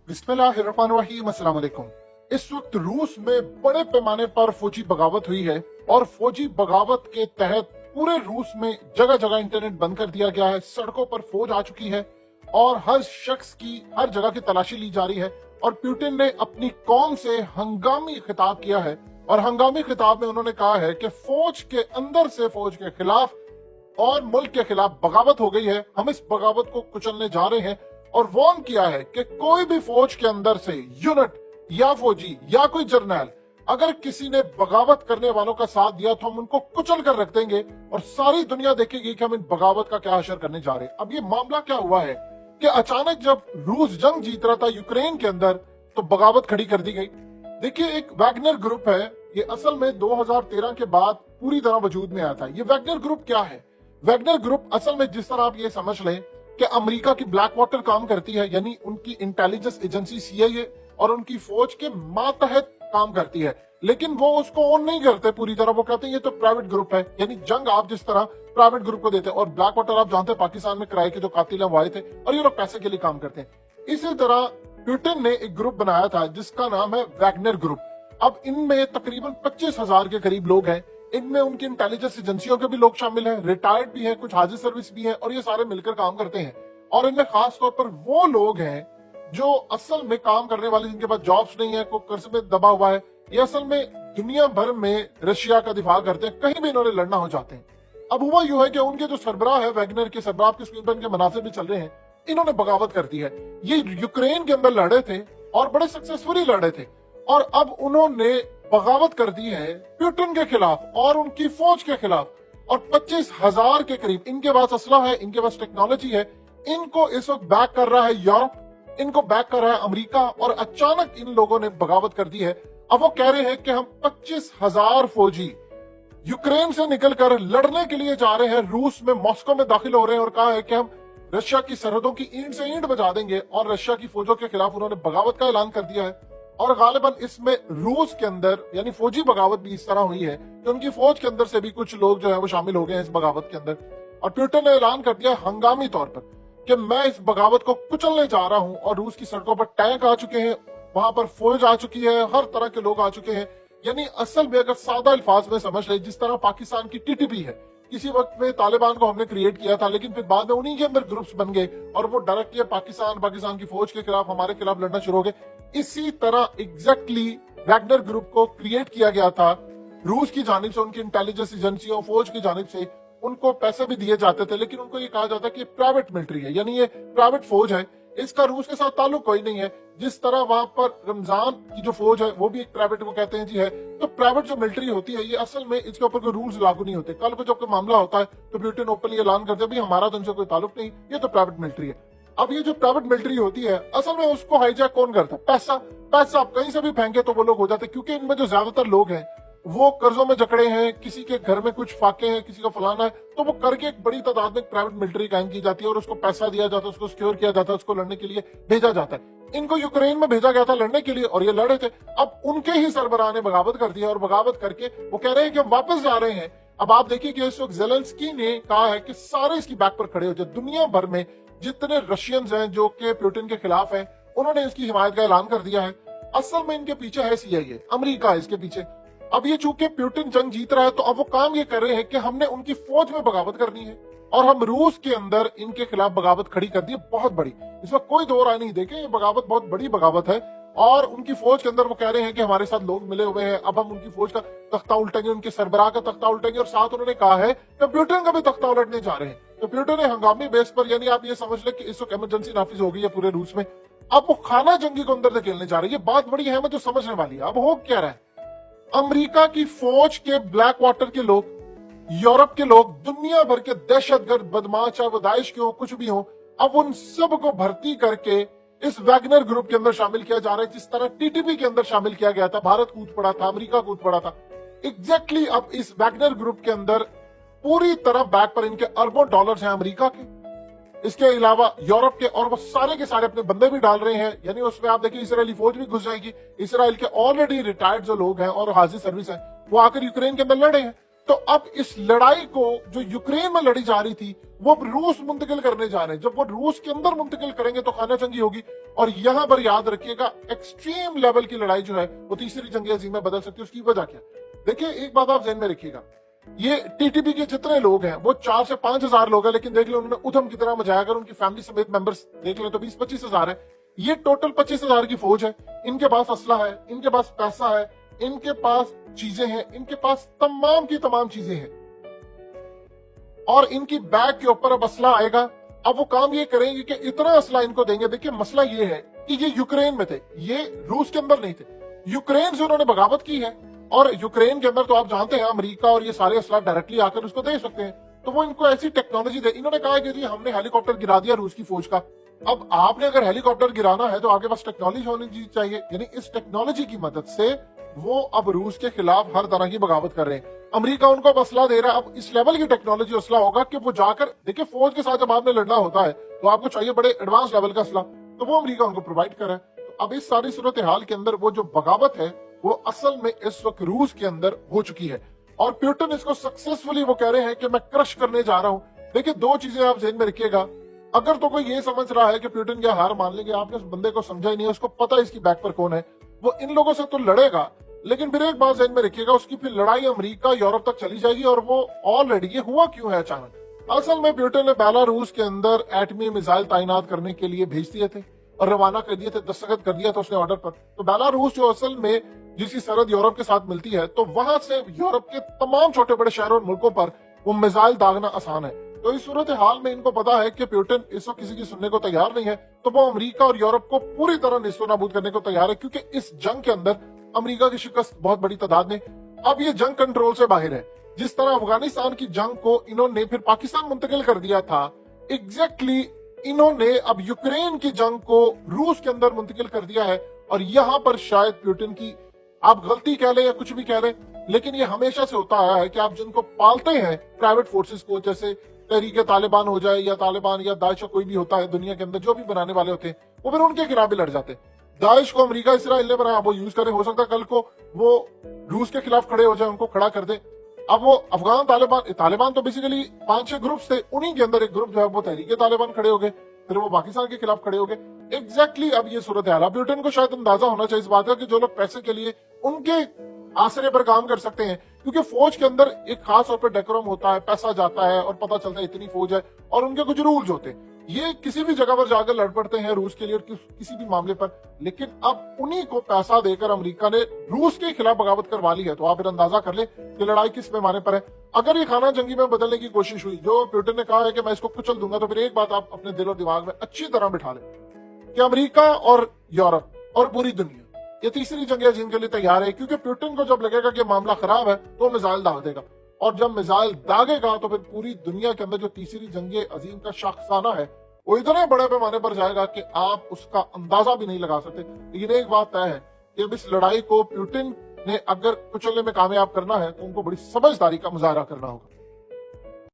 बिस्मिल्लाहिर्रहमानिर्रहीम, अस्सलाम वालेकुम। इस वक्त रूस में बड़े पैमाने पर फौजी बगावत हुई है और फौजी बगावत के तहत पूरे रूस में जगह जगह इंटरनेट बंद कर दिया गया है। सड़कों पर फौज आ चुकी है और हर शख्स की हर जगह की तलाशी ली जा रही है। और पुतिन ने अपनी कौम से हंगामी खिताब किया है और हंगामी खिताब में उन्होंने कहा है कि फौज के अंदर से फौज के खिलाफ और मुल्क के खिलाफ बगावत हो गई है, हम इस बगावत को कुचलने जा रहे हैं। और वार्न किया है कि कोई भी फौज के अंदर से यूनिट या फौजी या कोई जर्नैल अगर किसी ने बगावत करने वालों का साथ दिया तो हम उनको कुचल कर रख देंगे और सारी दुनिया देखेगी कि हम इन बगावत का क्या असर करने जा रहे हैं। अब ये मामला क्या हुआ है कि अचानक जब रूस जंग जीत रहा था यूक्रेन के अंदर तो बगावत खड़ी कर दी गई। देखिए, एक वैगनर ग्रुप है, ये असल में 2013 के बाद पूरी तरह वजूद में आया था। ये वैगनर ग्रुप क्या है? वैगनर ग्रुप असल में जिस तरह आप ये समझ लें कि अमेरिका की ब्लैक वाटर काम करती है, यानी उनकी इंटेलिजेंस एजेंसी CIA और उनकी फौज के मातहत काम करती है, लेकिन वो उसको ओन नहीं करते पूरी तरह। वो कहते हैं ये तो प्राइवेट ग्रुप है, यानी जंग आप जिस तरह प्राइवेट ग्रुप को देते हैं। और ब्लैक वाटर आप जानते हैं पाकिस्तान में किराए के जो कातिल हैं वो आए थे और ये लोग पैसे के लिए काम करते हैं। इसी तरह पुतिन ने एक ग्रुप बनाया था जिसका नाम है वैगनर ग्रुप। अब इनमें तकरीबन 25,000 के करीब लोग हैं। इनमें उनकी इंटेलिजेंस एजेंसियों के भी लोग शामिल हैं, रिटायर्ड भी हैं, कुछ हाजिर सर्विस भी हैं और ये सारे मिलकर काम करते हैं। और इनमें खास तौर पर वो लोग हैं जो असल में काम करने वाले, जिनके पास जॉब्स नहीं है, कोई कर्ज में दबा हुआ है, ये असल में दुनिया भर में रशिया का दिफा करते हैं, कहीं भी इन्होंने लड़ना हो जाते हैं। अब हुआ यूं है कि उनके जो सरबराह है, वैगनर के सरबराह की स्क्रीन पर इनके मनासिब भी चल रहे हैं, इन्होंने बगावत कर दी है। ये यूक्रेन के अंदर लड़े थे और बड़े सक्सेसफुली लड़े थे और अब उन्होंने बगावत कर दी है पुतिन के खिलाफ और उनकी फौज के खिलाफ। और 25,000 के करीब इनके पास असला है, इनके पास टेक्नोलॉजी है। इनको इस वक्त बैक कर रहा है यूरोप, इनको बैक कर रहा है अमेरिका और अचानक इन लोगों ने बगावत कर दी है। अब वो कह रहे हैं कि हम 25,000 फौजी यूक्रेन से निकलकर लड़ने के लिए जा रहे हैं, रूस में मॉस्को में दाखिल हो रहे हैं और कहा है कि हम रशिया की सरहदों की ईंट से ईंट बजा देंगे। और रशिया की फौजों के खिलाफ उन्होंने बगावत का ऐलान कर दिया है। और गालिबन इसमें रूस के अंदर यानी फौजी बगावत भी इस तरह हुई है कि उनकी फौज के अंदर से भी कुछ लोग जो है वो शामिल हो गए हैं इस बगावत के अंदर। और पुतिन ने ऐलान कर दिया हंगामी तौर पर कि मैं इस बगावत को कुचलने जा रहा हूं। और रूस की सड़कों पर टैंक आ चुके हैं, वहां पर फौज आ चुकी है, हर तरह के लोग आ चुके हैं। यानी असल में अगर सादा अल्फाज में समझ ले, जिस तरह पाकिस्तान की TTP है, किसी वक्त में तालिबान को हमने क्रिएट किया था, लेकिन फिर बाद में उन्हीं के अंदर ग्रुप्स बन गए और वो डायरेक्टली पाकिस्तान की फौज के खिलाफ, हमारे खिलाफ लड़ना शुरू हो गए। इसी तरह एग्जैक्टली वैगनर ग्रुप को क्रिएट किया गया था रूस की जानिब से, उनकी इंटेलिजेंस एजेंसियों फौज की जानिब से। उनको पैसे भी दिए जाते थे, लेकिन उनको ये कहा जाता है कि प्राइवेट मिलिट्री है, यानी ये प्राइवेट फौज है, इसका रूस के साथ ताल्लुक कोई नहीं है। जिस तरह वहां पर रमजान की जो फौज है वो भी एक प्राइवेट, वो कहते हैं जी है। तो प्राइवेट जो मिलिट्री होती है ये असल में इसके ऊपर कोई रूल्स लागू नहीं होते। कल को जब कोई मामला होता है तो पुतिन ओपनली ऐलान करते हैं भाई हमारा तो इनसे कोई ताल्लुक नहीं, ये तो प्राइवेट मिलिट्री है। अब ये जो प्राइवेट मिलिट्री होती है असल में उसको हाईजैक कौन करता है? पैसा आप कहीं से भी फेंके तो वो लोग हो जाते हैं, क्योंकि इनमें जो ज्यादातर लोग हैं वो कर्जों में जकड़े हैं, किसी के घर में कुछ फाके हैं, किसी का फलाना है, तो वो करके एक बड़ी तादाद में प्राइवेट मिलिट्री कायम की जाती है और उसको पैसा दिया जाता है, उसको सिक्योर किया जाता है, उसको लड़ने के लिए भेजा जाता है। इनको यूक्रेन में भेजा गया था लड़ने के लिए और ये लड़े थे। अब उनके ही सरबराह ने बगावत कर दिया और बगावत करके वो कह रहे हैं कि हम वापस जा रहे हैं। अब आप देखिए कि इस वक्त ज़ेलेंस्की ने कहा है कि सारे इसकी बैक पर खड़े हो जाए। दुनिया भर में जितने रशियंस हैं जो कि पुतिन के खिलाफ हैं, उन्होंने इसकी हिमायत का ऐलान कर दिया है। असल में इनके पीछे है CIA, अमेरिका है इसके पीछे। अब ये चूंकि पुतिन जंग जीत रहा है तो अब वो काम ये कर रहे हैं कि हमने उनकी फौज में बगावत करनी है और हम रूस के अंदर इनके खिलाफ बगावत खड़ी कर दी है, बहुत बड़ी। इसमें कोई दो राय नहीं, देखे ये बगावत बहुत बड़ी बगावत है। और उनकी फौज के अंदर वो कह रहे हैं कि हमारे साथ लोग मिले हुए हैं, अब हम उनकी फौज का तख्ता उल्टेंगे, उनके सरबराह का तख्ता उल्टेंगे। और साथ उन्होंने कहा है कि पुतिन का भी तख्ता उलटने जा रहे हैं। तो पुतिन ने हंगामी बेस पर, यानी आप ये समझ ले कि इस वक्त इमरजेंसी नाफिज हो गई है पूरे रूस में, अब वो खाना जंगी को अंदर धकेलने जा रही है। बात बड़ी अहम है जो समझने वाली है। अब हो क्या रहा है, अमेरिका की फौज के ब्लैक वाटर के लोग, यूरोप के लोग, दुनिया भर के दहशतगर्द बदमाश, चाहे वो दाइश के हो कुछ भी हो, अब उन सब को भर्ती करके इस वैगनर ग्रुप के अंदर शामिल किया जा रहा है। जिस तरह TTP के अंदर शामिल किया गया था, भारत कूद पड़ा था, अमेरिका कूद पड़ा था, एग्जैक्टली अब इस वैगनर ग्रुप के अंदर पूरी तरह बैक पर इनके अरबों डॉलर्स हैं अमेरिका के, इसके अलावा यूरोप के, और वो सारे के सारे अपने बंदे भी डाल रहे हैं। यानी उसमें आप देखिए इसराइली फौज भी घुस जाएगी। इसराइल के ऑलरेडी रिटायर्ड जो लोग हैं और हाजिर सर्विस है वो आकर यूक्रेन के अंदर लड़े हैं। तो अब इस लड़ाई को जो यूक्रेन में लड़ी जा रही थी वो अब रूस मुंतकिल करने जा रहे हैं। जब वो रूस के अंदर मुंतकिल करेंगे तो खाना जंगी होगी, और यहां पर याद रखिएगा एक्सट्रीम लेवल की लड़ाई जो है वो तीसरी जंग अजीम में बदल सकती है। उसकी वजह क्या? देखिए एक बात आप ध्यान में रखिएगा, ये टीटीपी के जितने लोग हैं वो 4 से 5 हजार लोग हैं, लेकिन देख लो उन्होंने उधम की तरह मचाया। अगर उनकी फैमिली समेत मेंबर्स देख ले तो 20-25 हजार है। ये टोटल 25 हजार की फौज है। इनके पास असला है, इनके पास पैसा है, इनके पास चीजें हैं, इनके पास तमाम की तमाम चीजें हैं, और इनकी बैग के ऊपर अब असला आएगा। अब वो काम ये करेंगे कि इतना असला इनको देंगे। देखिए मसला ये है कि ये यूक्रेन में थे, ये रूस के अंदर नहीं थे। यूक्रेन से उन्होंने बगावत की है, और यूक्रेन के अंदर तो आप जानते हैं अमेरिका और ये सारे असला डायरेक्टली आकर उसको दे सकते हैं। तो वो इनको ऐसी टेक्नोलॉजी दे, इन्होंने कहा कि जी हमने हेलीकॉप्टर गिरा दिया रूस की फौज का। अब आपने अगर हेलीकॉप्टर गिराना है तो आपके पास टेक्नोलॉजी होनी चाहिए, यानी इस टेक्नोलॉजी की मदद से वो अब रूस के खिलाफ हर तरह की बगावत कर रहे हैं। अमेरिका उनको अब असला दे रहा है। अब इस लेवल की टेक्नोलॉजी असला होगा कि वो जाकर, देखिए फौज के साथ जब आपने लड़ना होता है तो आपको चाहिए बड़े एडवांस लेवल का असला, तो वो अमेरिका उनको प्रोवाइड कर रहा है। तो अब इस सारी सूरत हाल के अंदर वो जो बगावत है वो असल में इस वक्त रूस के अंदर हो चुकी है, और प्यूटन इसको सक्सेसफुली वो कह रहे हैं कि मैं क्रश करने जा रहा हूं। देखिए दो चीजें आप ध्यान में रखिएगा, अगर तो कोई ये समझ रहा है कि प्यूटन क्या हार मान लेंगे, आपने उस बंदे को समझा ही नहीं है, उसको पता है इसकी बैक पर कौन है। वो इन लोगों से तो लड़ेगा, लेकिन फिर एक बात ध्यान में रखिएगा, उसकी फिर लड़ाई अमेरिका यूरोप तक चली जाएगी, और वो ऑलरेडी ये हुआ क्यों है अचानक। असल में प्यूटन ने बेलारूस के अंदर एटमी मिसाइल तैनात करने के लिए भेज दिए थे और रवाना कर दिए थे, दस्तखत कर दिया था उसने ऑर्डर पर। तो बेलारूस जो असल में जिसकी सरहद यूरोप के साथ मिलती है, तो वहां से यूरोप के तमाम छोटे बड़े शहरों और मुल्कों पर वो मिसाइल दागना आसान है। तो इस सूरत हाल में इनको पता है कि प्यूटन इस वक्त किसी की सुनने को तैयार नहीं है, तो वो अमेरिका और यूरोप को पूरी तरह नेस्तनाबूद करने को तैयार है, क्योंकि इस जंग के अंदर अमेरिका की शिकस्त बहुत बड़ी तादाद में। अब ये जंग कंट्रोल से बाहर है। जिस तरह अफगानिस्तान की जंग को इन्होंने फिर पाकिस्तान मुंतकिल कर दिया था, एग्जैक्टली इन्होंने अब यूक्रेन की जंग को रूस के अंदर मुंतकिल कर दिया है। और यहाँ पर शायद प्यूटन की आप गलती कह लें या कुछ भी कह लें, लेकिन ये हमेशा से होता आया है कि आप जिनको पालते हैं प्राइवेट फोर्सेस को, जैसे तहरीके तालिबान हो जाए या तालिबान या दाइश, कोई भी होता है दुनिया के अंदर जो भी बनाने वाले होते हैं, वो फिर उनके खिलाफ भी लड़ जाते हैं। दाइश को अमेरिका इसराइल ने बनाया, वो यूज करे, हो सकता है कल को वो रूस के खिलाफ खड़े हो जाए, उनको खड़ा कर दे। अब वो अफगान तालिबान तो बेसिकली 5-6 ग्रुप थे, उन्हीं के अंदर एक ग्रुप जो है वो तहरीके तालिबान खड़े हो गए, फिर वो पाकिस्तान के खिलाफ खड़े हो गए। एग्जैक्टली अब ये सूरत हाल, ब्रिटेन को शायद अंदाजा होना चाहिए इस बात का कि जो लोग पैसे के लिए उनके आसरे पर काम कर सकते हैं, क्योंकि फौज के अंदर एक खास तौर पर डेकोरम होता है, पैसा जाता है और पता चलता है इतनी फौज है, और उनके कुछ रूल्स होते हैं। ये किसी भी जगह पर जाकर लड़ पड़ते हैं रूस के लिए और किसी भी मामले पर, लेकिन अब उन्हीं को पैसा देकर अमेरिका ने रूस के खिलाफ बगावत करवा ली है। तो आप फिर अंदाजा कर ले कि लड़ाई किस पैमाने पर है। अगर ये खाना जंगी में बदलने की कोशिश हुई, जो प्यूटन ने कहा है कि मैं इसको कुचल दूंगा, तो फिर एक बात आप अपने दिल और दिमाग में अच्छी तरह बिठा लें कि अमेरिका और यूरोप और पूरी दुनिया ये तीसरी जंग अजीम के लिए तैयार है, क्योंकि प्यूटन को जब लगेगा कि मामला खराब है तो मिसाइल दाग देगा, और जब मिसाइल दागेगा तो फिर पूरी दुनिया के अंदर जो तीसरी जंग अजीम का शाखसाना है वो इतने बड़े पैमाने पर जाएगा कि आप उसका अंदाजा भी नहीं लगा सकते। लेकिन एक बात तय है कि अब इस लड़ाई को प्यूटन ने अगर कुचलने में कामयाब करना है तो उनको बड़ी समझदारी का मुजाहरा करना होगा।